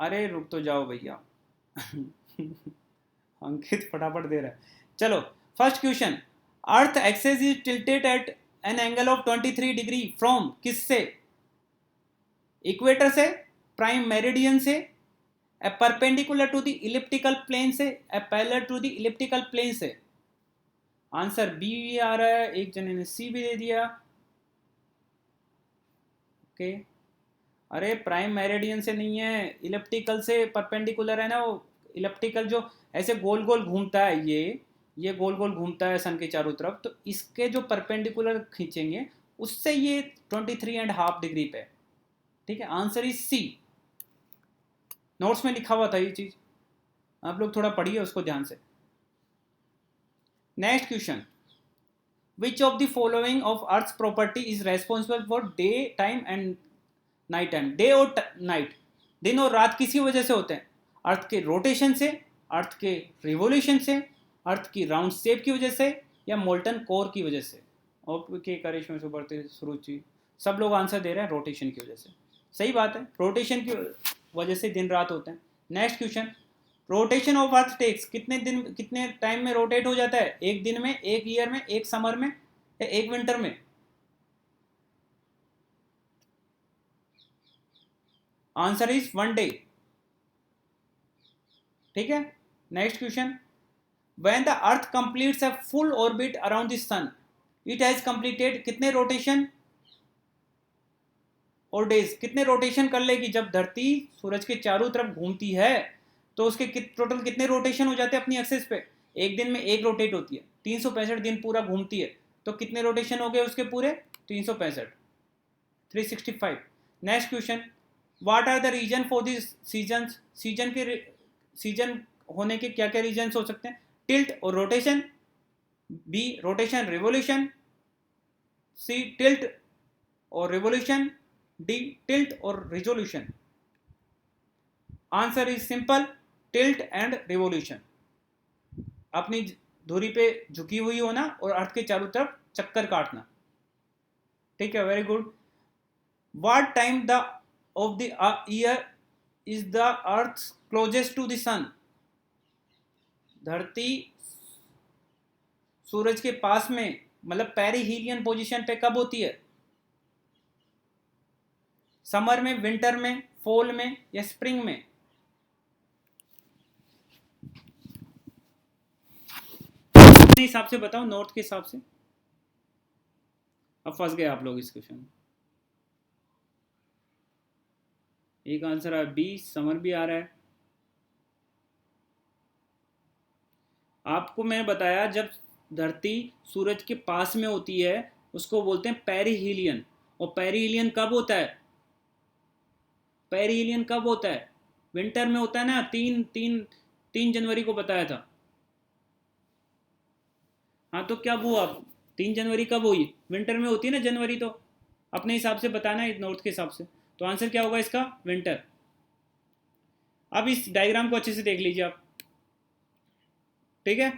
अरे रुक तो जाओ भैया। अंकित फटाफट दे रहा है। चलो, first question. Earth axis is tilted at an angle of 23 degree from किससे? इक्वेटर से, प्राइम मेरिडियन से, a perpendicular to the elliptical plane से, a parallel to the elliptical plane से। आंसर बी आ रहा है, एक जने ने सी भी दे दिया। ओके, अरे प्राइम मेरिडियन से नहीं है, इलिप्टिकल से, परपेंडिकुलर है ना वो। इलिप्टिकल जो ऐसे गोल गोल घूमता है, ये गोल गोल घूमता है सन के चारों तरफ, तो इसके जो परपेंडिकुलर खींचेंगे उससे ये 23.5 डिग्री पे। ठीक है, आंसर इज सी। नोट्स में लिखा हुआ था ये चीज, आप लोग थोड़ा पढ़िए उसको ध्यान से। Next question. Which of the following of earth property is responsible for day time and night time? Day और नाइट, दिन और रात किसी वजह से होते हैं? अर्थ के रोटेशन से, अर्थ के रिवोल्यूशन से, अर्थ की राउंड शेप की वजह से, या मोल्टन कोर की वजह से? ओके, करिश्मा सुबरती, सुरुचि, सब लोग आंसर दे रहे हैं रोटेशन की वजह से। सही बात है, रोटेशन की वजह से दिन रात होते हैं। Next question. Rotation of earth takes कितने दिन, कितने टाइम में रोटेट हो जाता है? एक दिन में, एक ईयर में, एक समर में, या एक विंटर में? Answer is 1 day. ठीक है, next question. When the earth completes a full orbit around the sun, it has completed कितने रोटेशन और डेज? कितने रोटेशन कर लेगी जब धरती सूरज के चारों तरफ घूमती है? तो उसके टोटल कितने रोटेशन हो जाते हैं अपनी एक्सिस पे? एक दिन में एक रोटेट होती है, 365 दिन पूरा घूमती है, तो कितने रोटेशन हो गए उसके पूरे? 365, 365। Next question. What are the reason for this season? Season के, सीजन होने के क्या क्या रीजन हो सकते हैं? टिल्ट और रोटेशन, बी रोटेशन रिवोल्यूशन, सी टिल्ट और रिवोल्यूशन, डी टिल्ट और resolution. Answer is simple, tilt and revolution. अपनी धुरी पे झुकी हुई होना और अर्थ के चारों तरफ चक्कर काटना। ठीक है, very good. What time the of the year is the earth closest to the sun? धरती सूरज के पास में, मतलब पेरिहीलियन पोजीशन पे कब होती है? समर में, विंटर में, फॉल में, या स्प्रिंग में? अपने हिसाब से बताओ, नॉर्थ के हिसाब से। अब फंस गए आप लोग इस क्वेश्चन में। एक आंसर है बी, समर भी आ रहा है। आपको मैंने बताया, जब धरती सूरज के पास में होती है उसको बोलते हैं पेरिहीलियन। और पेरिहीलियन कब होता है? पेरिहीलियन कब होता है? विंटर में होता है ना। 3 जनवरी को बताया था। हाँ, तो क्या हुआ? 3 जनवरी कब हुई? विंटर में होती है ना जनवरी। तो अपने हिसाब से बताना है, नॉर्थ के हिसाब से। तो आंसर क्या होगा इसका? विंटर। अब इस डायग्राम को अच्छे से देख लीजिए आप। ठीक है,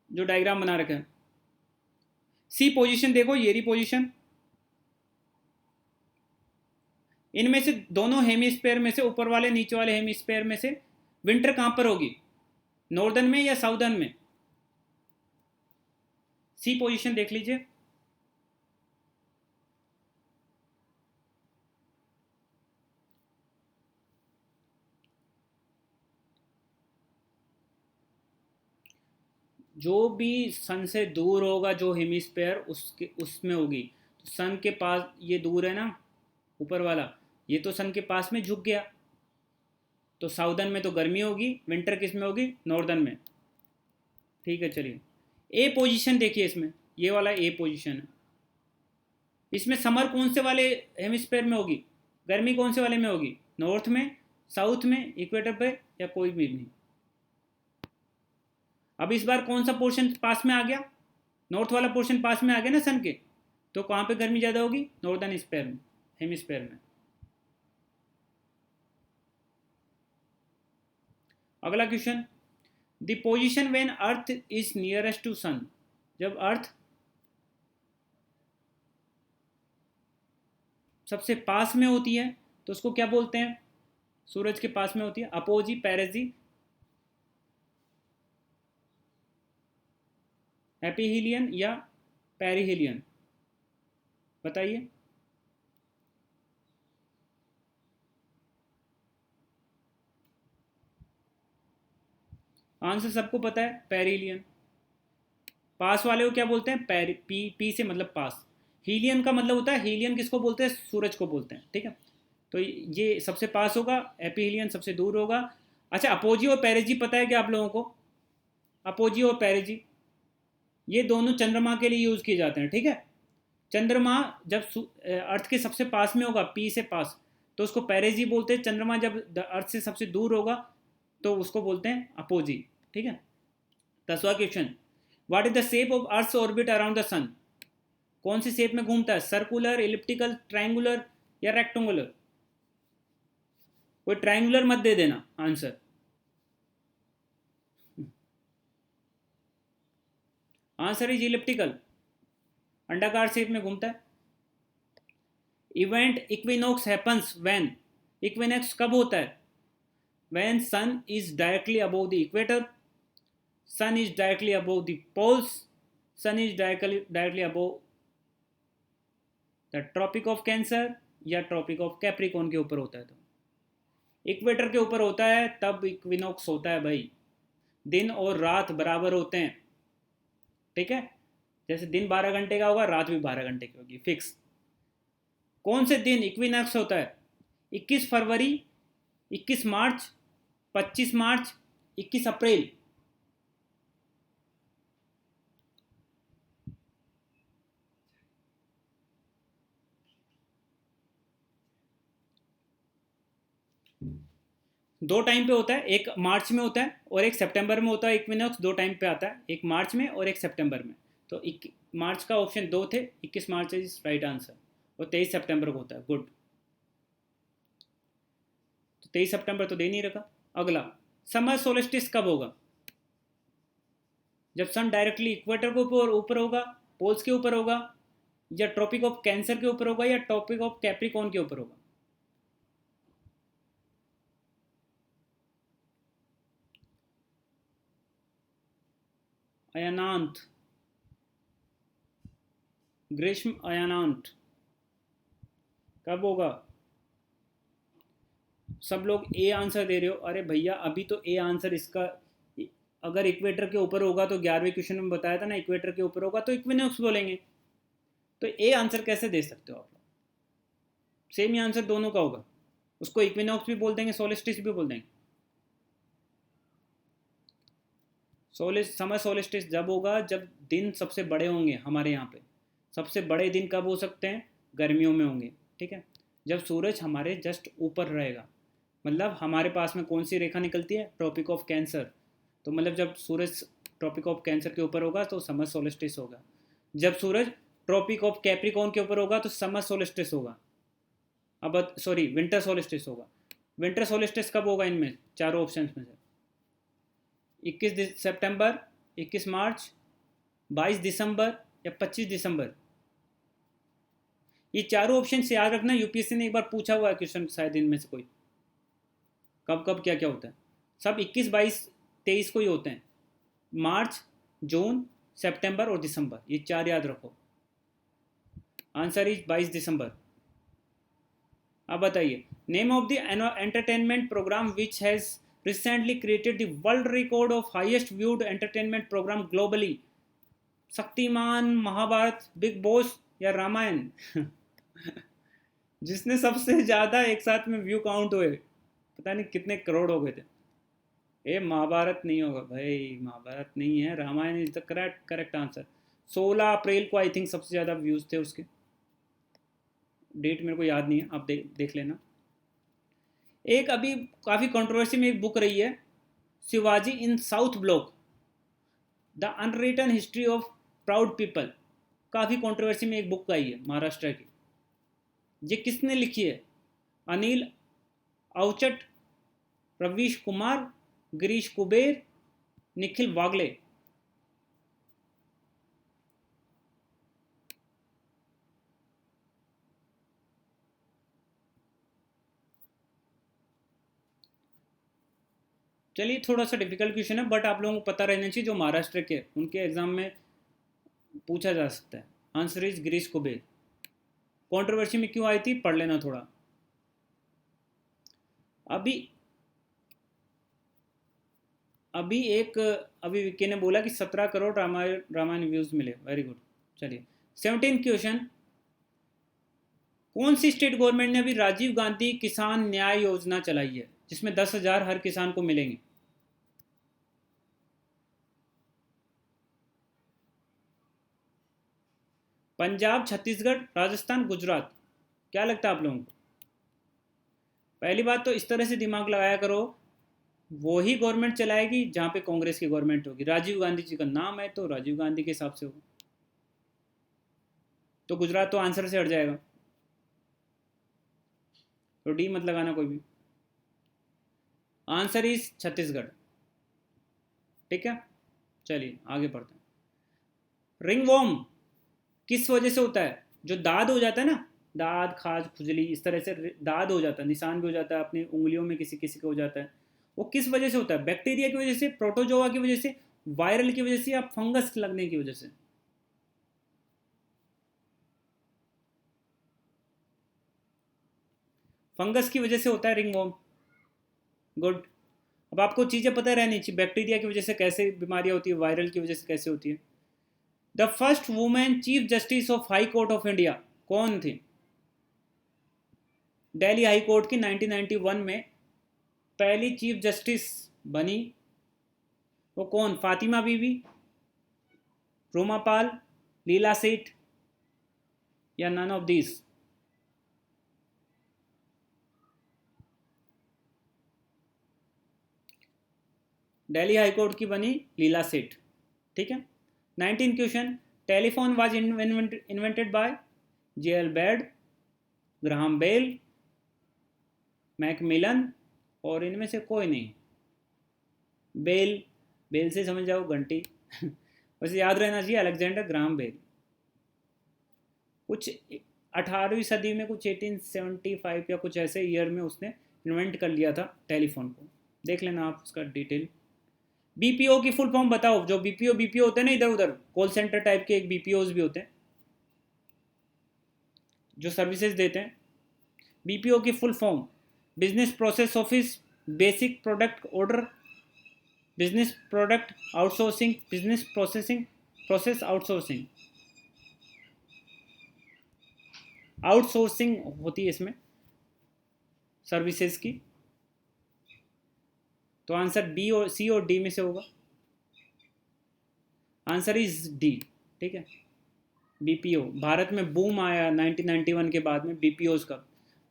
जो डायग्राम बना रखा है, सी पोजीशन देखो, ये रही पोजीशन। इनमें से दोनों हेमिस्फेयर में से, ऊपर वाले नीचे वाले हेमिस्फेयर में से विंटर कहां पर होगी? नॉर्दर्न में या साउदर्न में? सी पोजीशन देख लीजिए। जो भी सन से दूर होगा जो हेमिस्फेयर, उसके उसमें होगी। तो सन के पास ये दूर है ना, ऊपर वाला, ये तो सन के पास में झुक गया, तो साउदर्न में तो गर्मी होगी, विंटर किस में होगी? नॉर्दर्न में। ठीक है, चलिए ए पोजीशन देखिए इसमें, ये वाला ए पोजीशन है। इसमें समर कौन से वाले हेमिस्फेयर में होगी? गर्मी कौन से वाले में होगी? नॉर्थ में, साउथ में, इक्वेटर पे, या कोई भी नहीं? अब इस बार कौन सा पोर्शन पास में आ गया? नॉर्थ वाला पोर्शन पास में आ गया ना सन के। तो कहाँ पे गर्मी ज़्यादा होगी? नॉर्दर्न स्पेयर में, हेमिस्फेयर में। अगला question. The position when earth is nearest to sun. जब अर्थ सबसे पास में होती है तो उसको क्या बोलते हैं? सूरज के पास में होती है, अपोजी, पेरिजी, एपीहीलियन या पेरिहीलियन, बताइए। आंसर सबको पता है, पेरिहीलियन। पास वाले को क्या बोलते हैं, पेरी, पी, पी से मतलब पास। हीलियन का मतलब होता है, हीलियन किसको बोलते हैं, सूरज को बोलते हैं, ठीक है। तो ये सबसे पास होगा, एपीहीलियन सबसे दूर होगा। अच्छा, अपोजी और पेरिजी पता है क्या आप लोगों को? अपोजी और पेरिजी ये दोनों चंद्रमा के लिए यूज किए जाते हैं, ठीक है। चंद्रमा जब अर्थ के सबसे पास में होगा, पी से पास, तो उसको पेरिजी बोलते हैं। चंद्रमा जब अर्थ से सबसे दूर होगा तो उसको बोलते हैं अपोजी, ठीक है। 10वां question, what is the shape of earth orbit around the sun? कौन सी शेप में घूमता है, सर्कुलर, इलिप्टिकल, ट्रायंगुलर या रेक्टेंगुलर? कोई ट्रायंगुलर मत दे देना आंसर। आंसर इज इलिप्टिकल, अंडाकार शेप में घूमता है। Event equinox happens when? Equinox कब होता है? When sun is directly above the equator, sun is directly above the poles, sun is directly above the tropic of cancer या tropic of Capricorn के ऊपर होता है। तो इक्वेटर के ऊपर होता है तब इक्विनोक्स होता है भाई। दिन और रात बराबर होते हैं, ठीक है। जैसे दिन 12 घंटे का होगा, रात भी 12 घंटे की होगी, फिक्स। कौन से दिन इक्विनोक्स होता है? 21 फरवरी, 21 मार्च, 25 मार्च, 21 अप्रैल? दो टाइम पे होता है, एक मार्च में होता है और एक सितंबर में होता है। इक्विनोक्स दो टाइम पे आता है, एक मार्च में और एक सितंबर में। तो मार्च का ऑप्शन दो थे, 21 मार्च इज राइट आंसर, और 23 सितंबर को होता है। गुड, तो 23 सितंबर तो दे नहीं रखा। अगला, समर सोलिस्टिस कब होगा? जब सन डायरेक्टली इक्वेटर के ऊपर ऊपर होगा, पोल्स के ऊपर होगा, या ट्रॉपिक ऑफ कैंसर के ऊपर होगा, या ट्रॉपिक ऑफ कैप्रिकॉन के ऊपर होगा? अयानांत, ग्रीष्म अयानांत, कब होगा? सब लोग ए आंसर दे रहे हो। अरे भैया, अभी तो ए आंसर इसका, अगर इक्वेटर के ऊपर होगा तो 11वें क्वेश्चन में बताया था ना, इक्वेटर के ऊपर होगा तो इक्विनोक्स बोलेंगे। तो ए आंसर कैसे दे सकते हो आप? सेम ही आंसर दोनों का होगा, उसको इक्विनोक्स भी बोल देंगे, सोलिस्टिस भी बोल देंगे। समर सोलिस्टिस जब होगा जब दिन सबसे बड़े होंगे हमारे यहाँ पे। सबसे बड़े दिन कब हो सकते हैं? गर्मियों में होंगे, ठीक है। जब सूरज हमारे जस्ट ऊपर रहेगा, मतलब हमारे पास में कौन सी रेखा निकलती है, ट्रॉपिक ऑफ कैंसर। तो मतलब जब सूरज ट्रॉपिक ऑफ कैंसर के ऊपर होगा तो समर सोलिस्टिस होगा। जब सूरज ट्रॉपिक ऑफ कैप्रिकॉन के ऊपर होगा तो समर सोलिस्टिस होगा। अब सॉरी, विंटर सोलिस्टिस होगा। विंटर सोलिस्टिस कब होगा इनमें चारों ऑप्शन में से? 21 सितंबर, 21 मार्च, 22 दिसंबर या 25 दिसंबर? ये चारों ऑप्शन से याद रखना, यूपीएससी ने एक बार पूछा हुआ है क्वेश्चन शायद इनमें से कोई, कब कब क्या क्या होता है। सब 21, 22, 23 को ही होते हैं। मार्च, जून, सितंबर और दिसंबर, ये चार याद रखो। Answer is 22 December. अब बताइए, name of the entertainment program which has recently created the world record of highest viewed entertainment program globally? Shaktimaan, Mahabharat, Bigg Boss या रामायण? जिसने सबसे ज्यादा एक साथ में व्यू काउंट हुए, पता नहीं कितने करोड़ हो गए थे। ये महाभारत नहीं होगा भाई, महाभारत नहीं है, Ramayan is the correct correct answer. 16 April को आई थिंक सबसे ज़्यादा व्यूज़ थे उसके। डेट मेरे को याद नहीं है, आप देख लेना। एक अभी काफ़ी कंट्रोवर्सी में एक बुक रही है, Shivaji in South Block, the unwritten history of proud people. काफ़ी कंट्रोवर्सी में एक बुक आई है महाराष्ट्र की। ये किसने लिखी है? अनिल अवचट, रवीश कुमार, गिरीश कुबेर, निखिल वागले? चलिए थोड़ा सा डिफिकल्ट क्वेश्चन है, बट आप लोगों को पता रहना चाहिए, जो महाराष्ट्र के उनके एग्जाम में पूछा जा सकता है। Answer is Girish Kuber. Controversy में क्यों आई थी, पढ़ लेना थोड़ा। अभी अभी एक अभी विक्की ने बोला कि 17 करोड़ रामायण व्यूज मिले, वेरी गुड। चलिए 17 क्वेश्चन। कौन सी स्टेट गवर्नमेंट ने अभी राजीव गांधी किसान न्याय योजना चलाई है, जिसमें 10,000 हर किसान को मिलेंगे? पंजाब, छत्तीसगढ़, राजस्थान, गुजरात। क्या लगता है आप लोगों को? पहली बात तो इस तरह से दिमाग लगाया करो, वो ही गवर्नमेंट चलाएगी जहाँ पे कांग्रेस की गवर्नमेंट होगी। राजीव गांधी जी का नाम है तो राजीव गांधी के हिसाब से होगा, तो गुजरात तो आंसर से हट जाएगा, तो डी मत लगाना कोई भी। Answer is Chhattisgarh. ठीक है, चलिए आगे बढ़ते हैं। रिंग वॉर्म किस वजह से होता है? जो दाद हो जाता है ना, दाद, खाज, खुजली, इस तरह से दाद हो जाता है, निशान भी हो जाता है अपनी उंगलियों में, किसी किसी को हो जाता है। वो किस वजह से होता है? बैक्टीरिया की वजह से, प्रोटोजोआ की वजह से, वायरल की वजह से, या फंगस लगने की वजह से? फंगस की वजह से होता है रिंग वॉर्म। गुड। अब आपको चीज़ें पता रहनी चाहिए, बैक्टीरिया की वजह से कैसे बीमारियां होती है, वायरल की वजह से कैसे होती है। The first women chief justice of high court of India कौन थी? दिल्ली हाई कोर्ट की 1991 में पहली चीफ जस्टिस बनी, वो कौन? फातिमा बीबी, रोमा पाल, लीला सेठ, या none of this? Delhi high court की बनी लीला सेठ। ठीक है। 19 question. Telephone was invented by J L Baird, Graham Bell, Macmillan, और इनमें से कोई नहीं। बेल, बेल से समझ जाओ घंटी। वैसे याद रहना चाहिए अलेक्जेंडर ग्राहम बेल। कुछ 18वीं सदी में, कुछ 1875 या कुछ ऐसे ईयर में उसने इन्वेंट कर लिया था टेलीफोन को। देख लेना आप उसका डिटेल। बीपीओ की फुल फॉर्म बताओ। जो बीपीओ बीपीओ होते हैं ना, इधर उधर कॉल सेंटर टाइप के, एक बीपीओज भी होते हैं जो सर्विसेज देते हैं। बीपीओ की full form: business process office, basic product order, business product outsourcing, business processing, process outsourcing. Outsourcing होती है इसमें सर्विसेज की। तो आंसर बी और सी और डी में से होगा। Answer is D. ठीक है। बीपीओ भारत में बूम आया 1991 के बाद में बीपीओज का।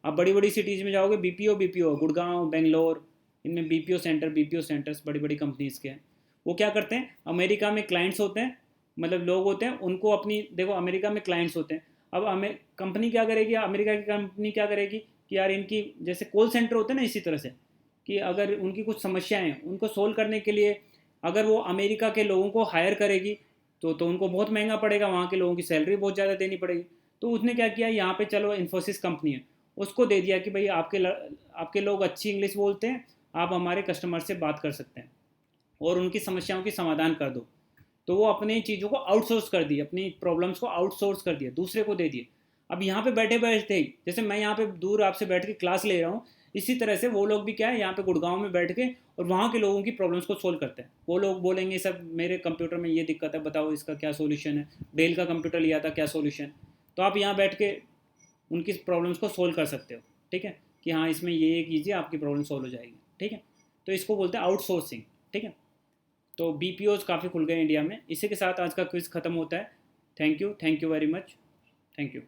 आप बड़ी बड़ी सिटीज़ में जाओगे, बीपीओ बीपीओ, गुड़गांव, बेंगलोर, इनमें बीपीओ सेंटर्स बड़ी बड़ी कंपनीज के हैं। वो क्या करते हैं, अमेरिका में क्लाइंट्स होते हैं, मतलब लोग होते हैं, उनको अपनी, देखो अमेरिका में क्लाइंट्स होते हैं। अब कंपनी क्या करेगी, अमेरिका की कंपनी क्या करेगी कि यार इनकी, जैसे कॉल सेंटर होते हैं ना, इसी तरह से कि अगर उनकी कुछ समस्याएं हैं उनको सोल्व करने के लिए अगर वो अमेरिका के लोगों को हायर करेगी तो उनको बहुत महंगा पड़ेगा, वहाँ के लोगों की सैलरी बहुत ज़्यादा देनी पड़ेगी। तो उसने क्या किया, यहाँ पे चलो इन्फोसिस कंपनी है, उसको दे दिया कि भाई आपके लोग अच्छी इंग्लिश बोलते हैं, आप हमारे कस्टमर से बात कर सकते हैं और उनकी समस्याओं की समाधान कर दो। तो वो अपनी चीज़ों को आउटसोर्स कर दी, अपनी प्रॉब्लम्स को आउटसोर्स कर दिया, दूसरे को दे दिए। अब यहाँ पे बैठे बैठे ही, जैसे मैं यहाँ पे दूर आपसे बैठ के क्लास ले रहा हूँ, इसी तरह से वो लोग भी क्या है, यहाँ पे गुड़गांव में बैठ के और वहाँ के लोगों की प्रॉब्लम्स को सोल्व करते हैं। वो लोग बोलेंगे सर मेरे कंप्यूटर में ये दिक्कत है, बताओ इसका क्या सोल्यूशन है, डेल का कंप्यूटर लिया था, क्या सोल्यूशन। तो आप यहाँ बैठ के उनकी प्रॉब्लम्स को सोल्व कर सकते हो। ठीक है, कि हाँ इसमें ये कीजिए, आपकी प्रॉब्लम सोल्व हो जाएगी। ठीक है, तो इसको बोलते हैं आउटसोर्सिंग। ठीक है, तो बीपीओज काफ़ी खुल गए इंडिया में। इसी के साथ आज का क्विज़ ख़त्म होता है। Thank you very much. Thank you.